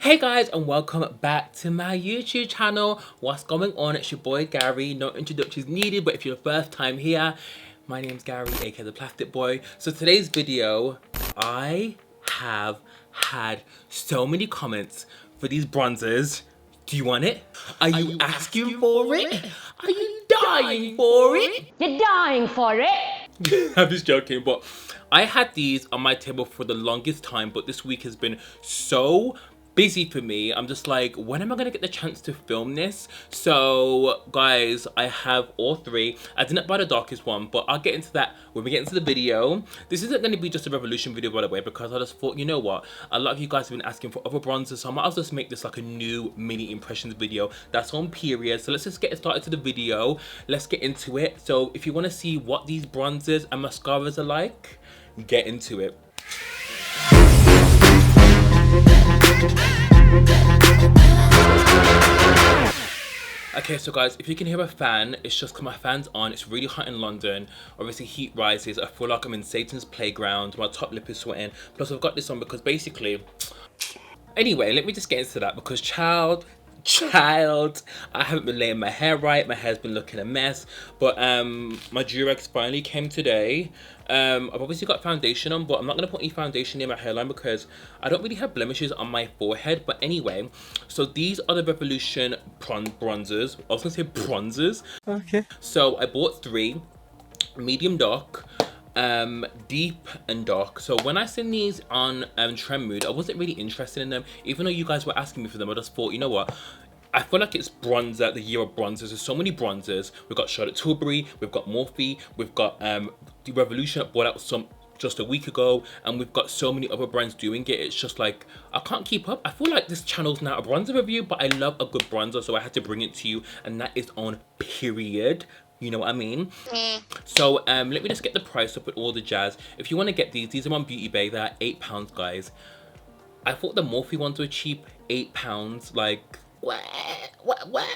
Hey guys, and welcome back to my YouTube channel. What's going on? It's your boy Gary. No introductions needed, but if you're the first time here, my name's Gary, aka the Plastic Boy. So today's video, I have had so many comments for these bronzers. Do you want it? Are you asking for it? Are you dying for it? You're dying for it. I'm just joking, but I had these on my table for the longest time, but this week has been so busy for me. I'm just like, when am I gonna get the chance to film this? So guys, I have all three. I didn't buy the darkest one, but I'll get into that when we get into the video. This isn't going to be just a revolution video, by the way, because I just thought, you know what, a lot of you guys have been asking for other bronzers, so I might as well just make this like a new mini impressions video that's on period. So let's just get started to the video. Let's get into it. So if you want to see what these bronzers and mascaras are like, get into it. Okay, so guys, if you can hear a fan, it's just because my fan's on. It's really hot in London. Obviously, heat rises. I feel like I'm in Satan's playground. My top lip is sweating. Plus, I've got this on because basically... Anyway, let me just get into that because child, I haven't been laying my hair right. My hair's been looking a mess. But my Durex finally came today. I've obviously got foundation on, but I'm not going to put any foundation near my hairline because I don't really have blemishes on my forehead. But anyway, so these are the Revolution bronzers. I was going to say bronzers. Okay. So I bought three, medium dark, deep and dark. So when I seen these on Trend Mood, I wasn't really interested in them, even though you guys were asking me for them. I just thought, you know what, I feel like it's bronzer, the year of bronzers. There's so many bronzers. We've got Charlotte Tilbury, we've got Morphe, we've got the Revolution that brought out some just a week ago, and we've got so many other brands doing it. It's just like, I can't keep up. I feel like this channel's now a bronzer review, but I love a good bronzer, so I had to bring it to you, and that is on period. You know what I mean? So let me just get the price up with all the jazz. If you want to get these are on Beauty Bay. They're £8, guys. I thought the Morphe ones were cheap. £8, like what?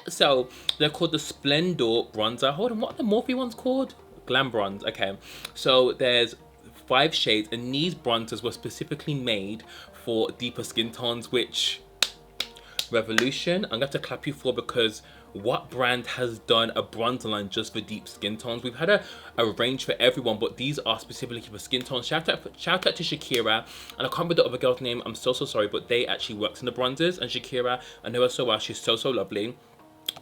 So they're called the Splendour bronzer. Hold on, what are the Morphe ones called? Glam Bronze. Okay, so there's 5 shades, and these bronzers were specifically made for deeper skin tones, which Revolution, I'm going to clap you for, because what brand has done a bronzer line just for deep skin tones? We've had a range for everyone, but these are specifically for skin tones. Shout out to Shakira, and I can't remember the other girl's name. I'm so sorry, but they actually works in the bronzers, and Shakira, I know her so well. She's so lovely.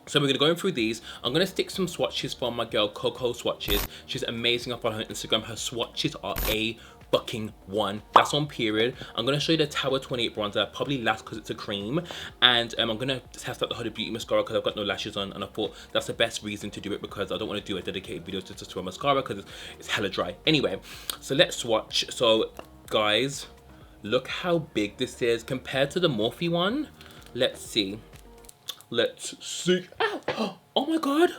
So we're going to go through these. I'm going to stick some swatches from my girl Coco Swatches. She's amazing. I follow her on Instagram. Her swatches are a fucking one. That's on period. I'm going to show you the Tower 28 bronzer, probably last because it's a cream. And I'm going to test out the HUDA Beauty Mascara because I've got no lashes on, and I thought that's the best reason to do it, because I don't want to do a dedicated video just to a mascara because it's hella dry. Anyway, so let's swatch. So guys, look how big this is compared to the Morphe one. Let's see. Let's see. Ow! Oh my god.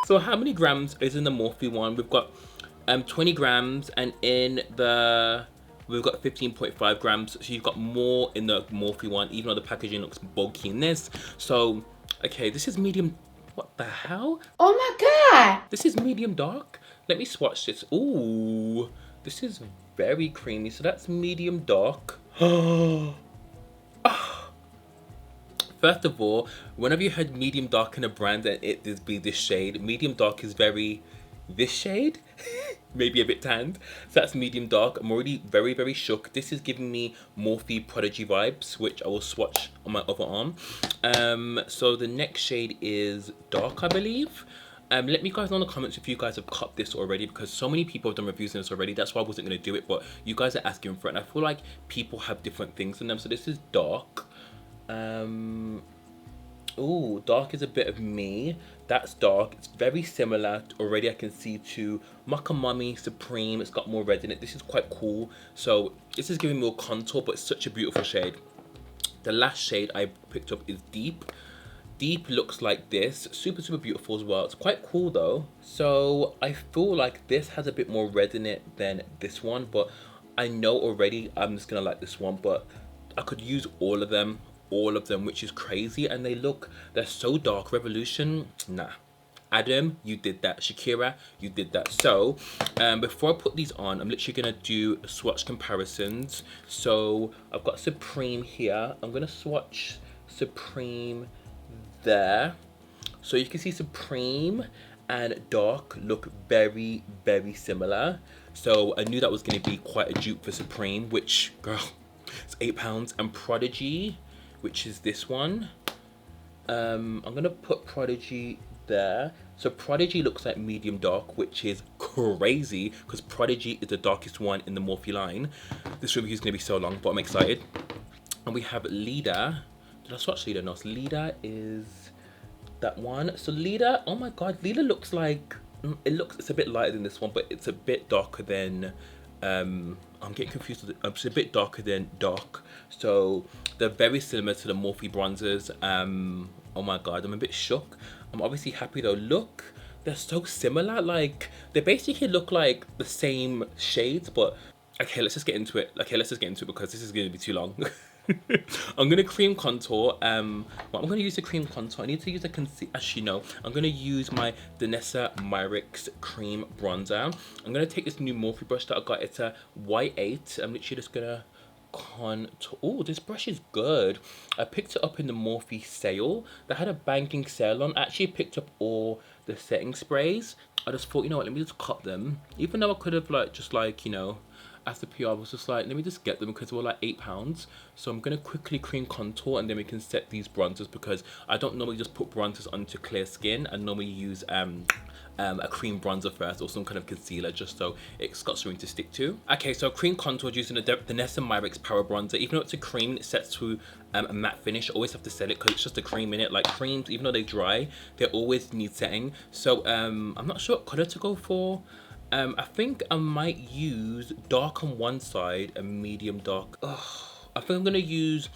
So how many grams is in the Morphe one? We've got 20 grams, and in the we've got 15.5 grams. So you've got more in the Morphe one, even though the packaging looks bulky in this. So okay, this is medium. What the hell? Oh my god. This is medium dark. Let me swatch this. Ooh, this is very creamy. So that's medium dark. First of all, whenever you had medium dark in a brand and it is be this shade, medium dark is very this shade, maybe a bit tanned. So that's medium dark. I'm already very shook. This is giving me Morphe Prodigy vibes, which I will swatch on my other arm. So the next shade is dark, I believe. Let me guys know in the comments if you guys have copped this already, because so many people have done reviews on this already. That's why I wasn't going to do it, but you guys are asking for it, and I feel like people have different things in them. So this is dark. Ooh, dark is a bit of me. That's dark. It's very similar already, I can see, to Makamami Supreme. It's got more red in it. This is quite cool. So this is giving more contour, but it's such a beautiful shade. The last shade I picked up is Deep. Deep looks like this. Super beautiful as well. It's quite cool though. So I feel like this has a bit more red in it than this one, but I know already I'm just gonna like this one, but I could use all of them, which is crazy. And they're so dark. Revolution, nah, Adam, you did that. Shakira, you did that. So, before I put these on, I'm literally gonna do swatch comparisons. So, I've got Supreme here. I'm gonna swatch Supreme there. So you can see Supreme and Dark look very, very similar. So I knew that was going to be quite a dupe for Supreme, which, girl, it's £8. And Prodigy, which is this one. I'm going to put Prodigy there. So Prodigy looks like medium dark, which is crazy because Prodigy is the darkest one in the Morphe line. This review is going to be so long, but I'm excited. And we have Lida. Did I swatch Lida? No, so Lida is that one. So Lida, oh my god, Lida looks like, it's a bit lighter than this one, but it's a bit darker than, I'm getting confused with it. It's a bit darker than Dark. So they're very similar to the Morphe bronzers. Oh my god, I'm a bit shook. I'm obviously happy though. Look, they're so similar. Like, they basically look like the same shades, but okay, let's just get into it. Okay, let's just get into it because this is going to be too long. I'm gonna cream contour. Well, I'm gonna use the cream contour. I need to use a concealer. Actually, no. I'm gonna use my Danessa Myricks cream bronzer. I'm gonna take this new Morphe brush that I got. It's a Y8. I'm literally just gonna contour. Oh, this brush is good. I picked it up in the Morphe sale. They had a banking sale on. I actually picked up all the setting sprays. I just thought, you know what, let me just cut them. Even though I could have after PR, I was just like, let me just get them because they were like £8. So I'm going to quickly cream contour and then we can set these bronzers because I don't normally just put bronzers onto clear skin. I normally use a cream bronzer first or some kind of concealer just so it's got something to stick to. Okay, so cream contour using the Danessa Myricks Power Bronzer. Even though it's a cream, it sets to a matte finish. I always have to set it because it's just a cream in it. Like creams, even though they dry, they always need setting. So I'm not sure what colour to go for. I think I might use dark on one side and medium dark. Ugh. I think I'm gonna use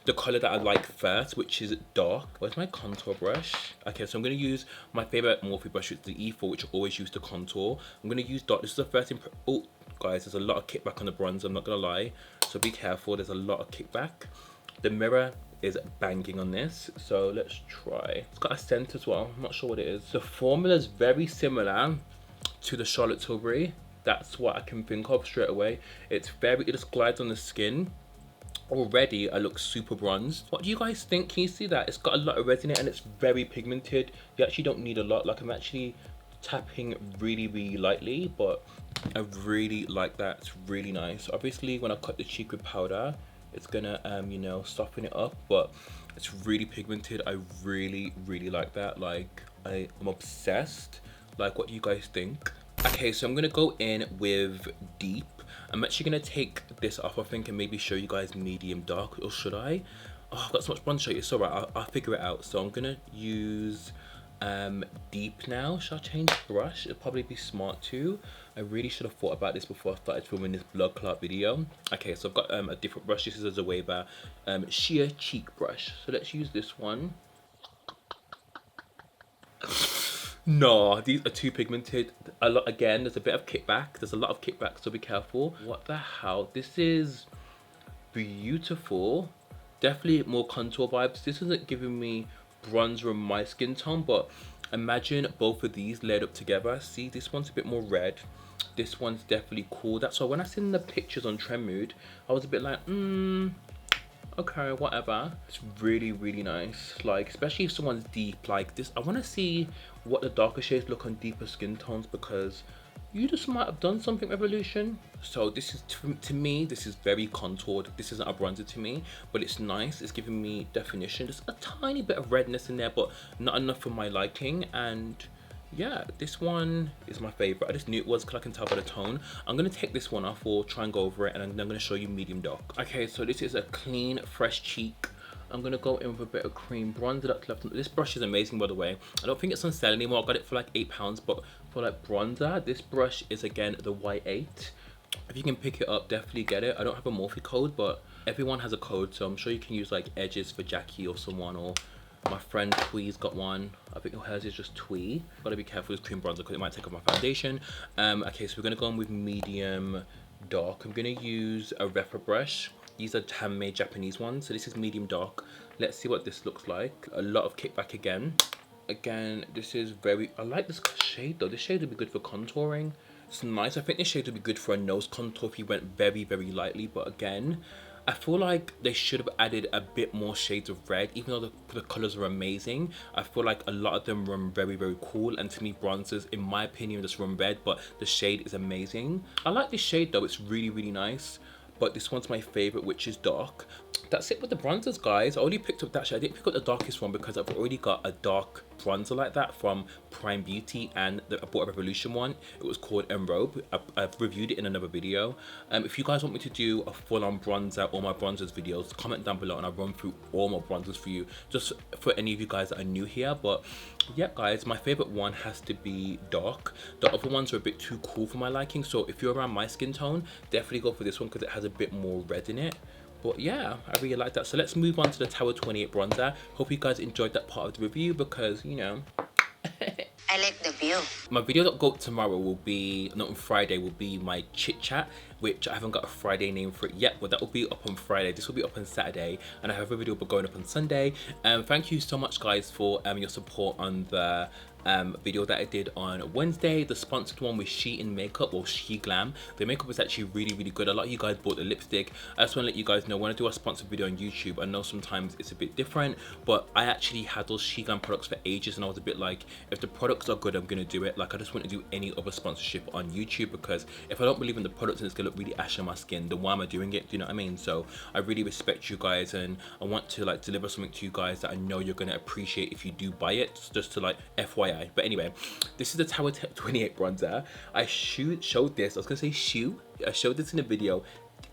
the color that I like first, which is dark. Where's my contour brush? Okay, so I'm gonna use my favorite Morphe brush, which is the E4, which I always use to contour. I'm gonna use dark. This is the first oh, guys, there's a lot of kickback on the bronzer, I'm not gonna lie. So be careful, there's a lot of kickback. The mirror is banging on this, so let's try. It's got a scent as well, I'm not sure what it is. The formula is very similar to the Charlotte Tilbury. That's what I can think of straight away. It just glides on the skin. Already I look super bronzed. What do you guys think? Can you see that? It's got a lot of resin in it and it's very pigmented. You actually don't need a lot. Like, I'm actually tapping really lightly, but I really like that. It's really nice. Obviously when I cut the cheek with powder, it's gonna soften it up, but it's really pigmented. I really like that. Like, I'm obsessed. Like, what do you guys think? Okay, so I'm gonna go in with Deep. I'm actually gonna take this off, I think, and maybe show you guys medium dark, or should I? Oh, I've got so much bronzer. It's alright, I'll figure it out. So I'm gonna use Deep now. Should I change brush? It'd probably be smart too. I really should have thought about this before I started filming this blood clot video. Okay, so I've got a different brush. This is a Zoeva sheer cheek brush. So let's use this one. No, these are too pigmented. A lot, again, there's a bit of kickback. There's a lot of kickback, so be careful. What the hell? This is beautiful. Definitely more contour vibes. This isn't giving me bronzer on my skin tone, but imagine both of these layered up together. See, this one's a bit more red. This one's definitely cool. That's why when I seen the pictures on Trend Mood, I was a bit like, okay, whatever. It's really nice. Like, especially if someone's deep like this. I want to see what the darker shades look on deeper skin tones because you just might have done something, Revolution. So this is, to me, this is very contoured. This isn't a bronzer to me, but it's nice. It's giving me definition. There's a tiny bit of redness in there, but not enough for my liking. And yeah, this one is my favorite. I just knew it was because I can tell by the tone. I'm gonna take this one off or try and go over it, and then I'm gonna show you medium dark. Okay, so this is a clean, fresh cheek. I'm gonna go in with a bit of cream bronzer that's left. This brush is amazing, by the way. I don't think it's on sale anymore. I got it for like £8, but for like bronzer, this brush is again the Y8. If you can pick it up, definitely get it. I don't have a Morphe code, but everyone has a code, so I'm sure you can use like edges for Jackie or someone, or my friend Twee's got one. I think hers is just Twee. Gotta be careful with cream bronzer because it might take off my foundation. Okay, so we're gonna go in with medium dark. I'm gonna use a Refa brush. These are handmade Japanese ones, so this is medium dark. Let's see what this looks like. A lot of kickback again. Again, this is I like this shade though. This shade would be good for contouring. It's nice. I think this shade would be good for a nose contour if you went very, very lightly. But again, I feel like they should have added a bit more shades of red. Even though the colors are amazing, I feel like a lot of them run very, very cool. And to me, bronzers, in my opinion, just run red. But the shade is amazing. I like this shade though. It's really, really nice. But this one's my favorite, which is dark. That's it with the bronzers, guys. I only picked up that shade. I didn't pick up the darkest one because I've already got a dark bronzer like that from Prime Beauty, and I bought a Revolution one. It was called Enrobe. I've reviewed it in another video. If you guys want me to do a full-on bronzer or my bronzers videos, comment down below and I'll run through all my bronzers for you, just for any of you guys that are new here. But yeah, guys, my favorite one has to be dark. The other ones are a bit too cool for my liking, so if you're around my skin tone, definitely go for this one because it has a bit more red in it. But yeah, I really like that. So let's move on to the Tower 28 bronzer. Hope you guys enjoyed that part of the review because, you know, I like the view. my video that go up tomorrow will be, not on Friday, will be my chit chat, which I haven't got a Friday name for it yet, but that will be up on Friday. This will be up on Saturday, and I have a video going up on Sunday. Thank you so much, guys, for your support on the video that I did on Wednesday. The sponsored one with She in Makeup, or She Glam. The makeup is actually really, really good. A lot of you guys bought the lipstick. I just want to let you guys know, when I do a sponsored video on YouTube, I know sometimes it's a bit different, but I actually had those She Glam products for ages, and I was a bit like, if the products are good, I'm gonna do it. Like, I just want to do any other sponsorship on YouTube, because if I don't believe in the products and it's gonna look really ashy on my skin, then why am I doing it? Do you know what I mean? So I really respect you guys, and I want to like deliver something to you guys that I know you're gonna appreciate if you do buy it, just to like FYI. But anyway, this is the Tower 28 bronzer. I showed this, I was gonna say I showed this in a video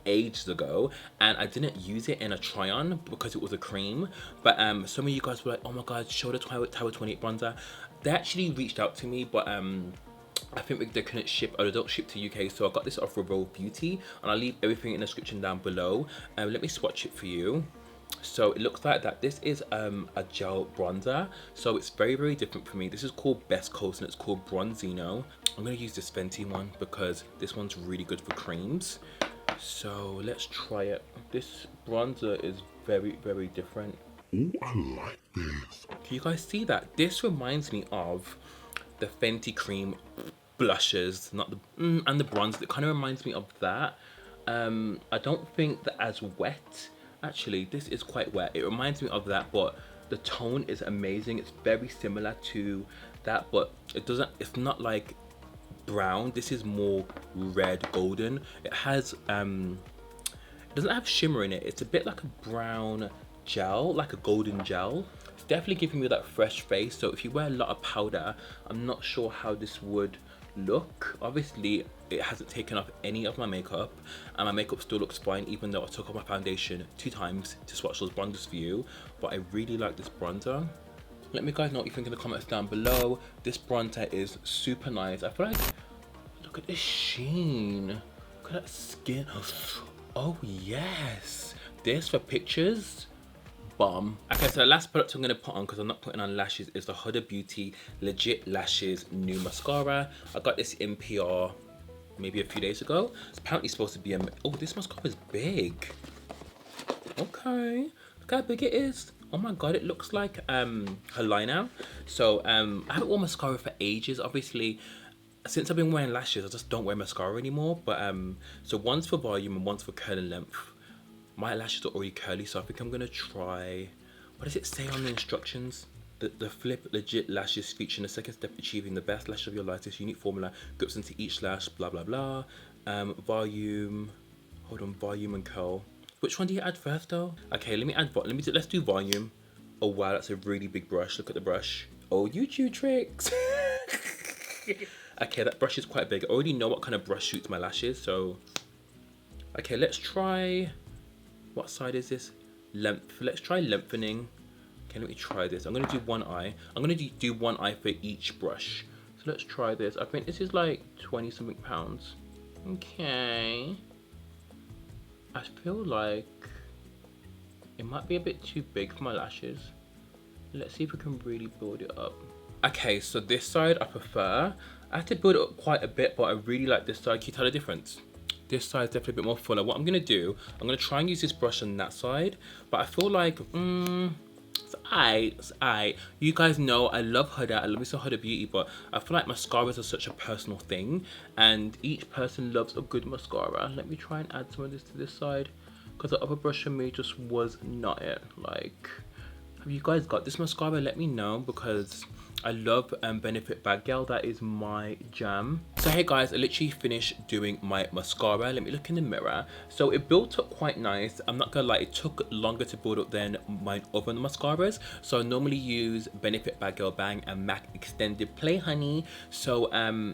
ages ago, and I didn't use it in a try on because it was a cream. But some of you guys were like, oh my god, show the Tower 28 bronzer. They actually reached out to me, but I think they couldn't ship, or they don't ship to UK, so I got this off Revolve Beauty, and I'll leave everything in the description down below. Let me swatch it for you. So it looks like that. This is a gel bronzer, so it's very, very different for me. This is called Best Coast, and it's called Bronzino. I'm going to use this Fenty one because this one's really good for creams. So let's try it. This bronzer is very, very different. Oh, I like this. Can you guys see that? This reminds me of the Fenty cream blushes, not the and the bronzer. It kind of reminds me of that. I don't think that as wet. Actually, this is quite wet. It reminds me of that, but the tone is amazing. It's very similar to that, but it's not like brown. This is more red golden. It has it doesn't have shimmer in it. It's a bit like a brown gel, like a golden gel. It's definitely giving me that fresh face. So if you wear a lot of powder, I'm not sure how this would look. Obviously it hasn't taken off any of my makeup, and my makeup still looks fine, even though I took off my foundation 2 times to swatch those bronzers for you. But I really like this bronzer. Let me guys know what you think in the comments down below. This bronzer is super nice. I feel like, look at this sheen, look at that skin. Oh yes, this for pictures, bomb. Okay, so the last product I'm gonna put on, because I'm not putting on lashes, is the HUDA Beauty Legit Lashes new mascara. I got this in PR maybe a few days ago. It's apparently supposed to be a, oh, this mascara is big. Okay, look how big it is. Oh my god, it looks like her liner. So I haven't worn mascara for ages. Obviously, since I've been wearing lashes, I just don't wear mascara anymore. But so one's for volume and one's for curl and length. My lashes are already curly, so I think I'm gonna try, what does it say on the instructions? The Flip Legit Lashes featuring the second step achieving the best lash of your life. This unique formula grips into each lash, blah blah blah. Volume, hold on, volume and curl. Which one do you add first though? Okay, let's do volume. Oh wow, that's a really big brush. Look at the brush. Oh, YouTube tricks. Okay, that brush is quite big. I already know what kind of brush suits my lashes, so okay, let's try, what side is this? Length. Let's try lengthening. Okay, let me try this. I'm gonna do one eye. I'm gonna do one eye for each brush. So let's try this. I think this is like 20 something pounds. Okay. I feel like it might be a bit too big for my lashes. Let's see if we can really build it up. Okay, so this side I prefer. I have to build it up quite a bit, but I really like this side. Can you tell the difference? This side is definitely a bit more fuller. What I'm gonna do, I'm gonna try and use this brush on that side, but I feel like, You guys know I love Huda. I love me some Huda Beauty, but I feel like mascaras are such a personal thing, and each person loves a good mascara. Let me try and add some of this to this side, because the other brush for me just was not it. Like, have you guys got this mascara? Let me know, because I love Benefit Bad Girl. That is my jam. So hey guys, I literally finished doing my mascara. Let me look in the mirror. So it built up quite nice. I'm not gonna lie, it took longer to build up than my other mascaras. So I normally use Benefit Bad Girl Bang and MAC Extended Play Honey. So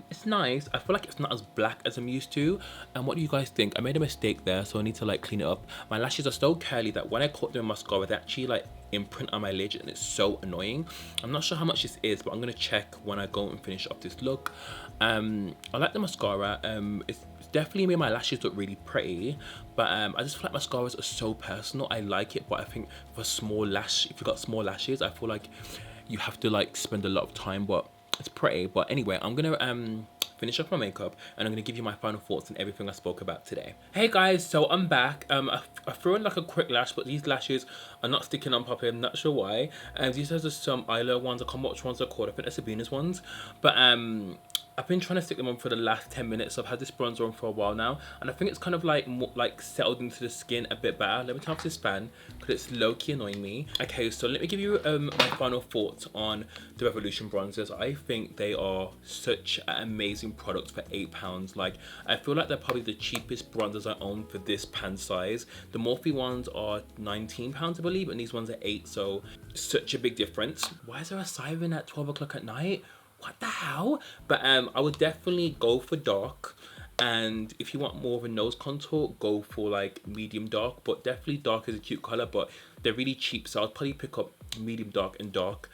it's nice. I feel like it's not as black as I'm used to. And what do you guys think? I made a mistake there, so I need to like clean it up. My lashes are so curly that when I caught them mascara, they actually like imprint on my lid, and it's so annoying. I'm not sure how much this is, but I'm gonna check when I go and finish off this look. I like the mascara. It's definitely made my lashes look really pretty, but I just feel like mascaras are so personal. I like it, but I think for small lash, if you've got small lashes, I feel like you have to like spend a lot of time, but it's pretty. But anyway, I'm gonna finish off my makeup, and I'm gonna give you my final thoughts on everything I spoke about today. Hey guys, so I'm back. I threw in like a quick lash, but these lashes are not sticking on properly. I'm not sure why. These are just some eyeliner ones. I can't remember which ones they're called. I think they're Sabina's ones, but I've been trying to stick them on for the last 10 minutes. So I've had this bronzer on for a while now, and I think it's kind of like more, like settled into the skin a bit better. Let me turn off this fan because it's low-key annoying me. Okay, so let me give you my final thoughts on the Revolution bronzers. I think they are such an amazing product for £8. Like, I feel like they're probably the cheapest bronzers I own for this pan size. The Morphe ones are £19, I believe, and these ones are £8, so such a big difference. Why is there a siren at 12 o'clock at night? What the hell? But I would definitely go for dark, and if you want more of a nose contour, go for like medium dark. But definitely dark is a cute color, but they're really cheap, so I'll probably pick up medium dark and dark.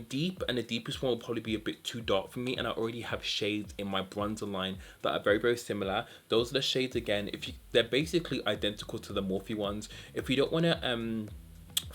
Deep, and the deepest one will probably be a bit too dark for me, and I already have shades in my bronzer line that are very similar. Those are the shades again. They're basically identical to the Morphe ones. If you don't want to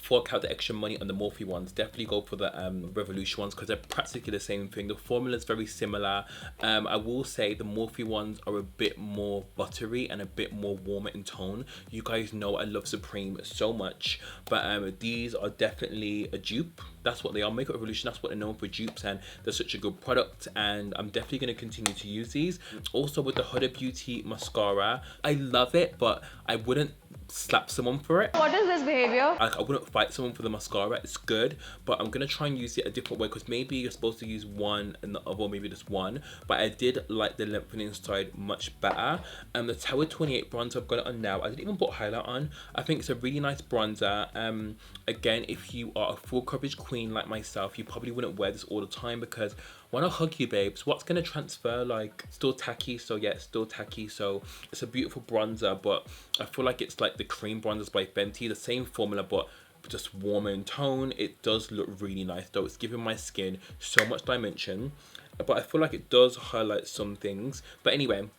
fork out the extra money on the Morphe ones, definitely go for the Revolution ones, because they're practically the same thing. The formula is very similar. I will say the Morphe ones are a bit more buttery and a bit more warmer in tone. You guys know I love Supreme so much, but these are definitely a dupe. That's what they are. Makeup Revolution, that's what they're known for, dupes, and they're such a good product, and I'm definitely going to continue to use these. Also with the Huda Beauty mascara, I love it, but I wouldn't slap someone for it. What is this behavior? Like, I wouldn't fight someone for the mascara. It's good, but I'm gonna try and use it a different way, because maybe you're supposed to use one and the other maybe just one. But I did like the lengthening side much better. The Tower 28 bronzer, I've got it on now. I didn't even put highlight on. I think it's a really nice bronzer. Again, if you are a full coverage queen like myself, you probably wouldn't wear this all the time, because when I hug you babes, what's gonna transfer? Like, still tacky. So yeah, it's still tacky. So it's a beautiful bronzer, but I feel like it's like the cream bronzers by Fenty, the same formula, but just warmer in tone. It does look really nice though. It's giving my skin so much dimension, but I feel like it does highlight some things. But anyway,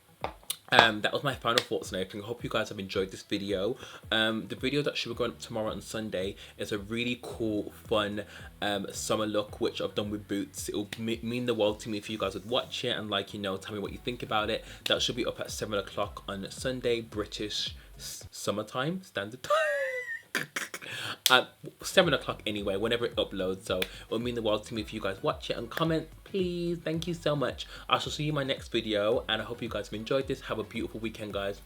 that was my final thoughts and everything. I hope you guys have enjoyed this video. The video that should be going up tomorrow on Sunday is a really cool, fun summer look, which I've done with boots. It will mean the world to me if you guys would watch it and, like, you know, tell me what you think about it. That should be up at 7 o'clock on Sunday, British summertime standard time. 7 o'clock anyway, whenever it uploads. So it will mean the world to me if you guys watch it and comment, please. Thank you so much. I shall see you in my next video, and I hope you guys have enjoyed this. Have a beautiful weekend, guys.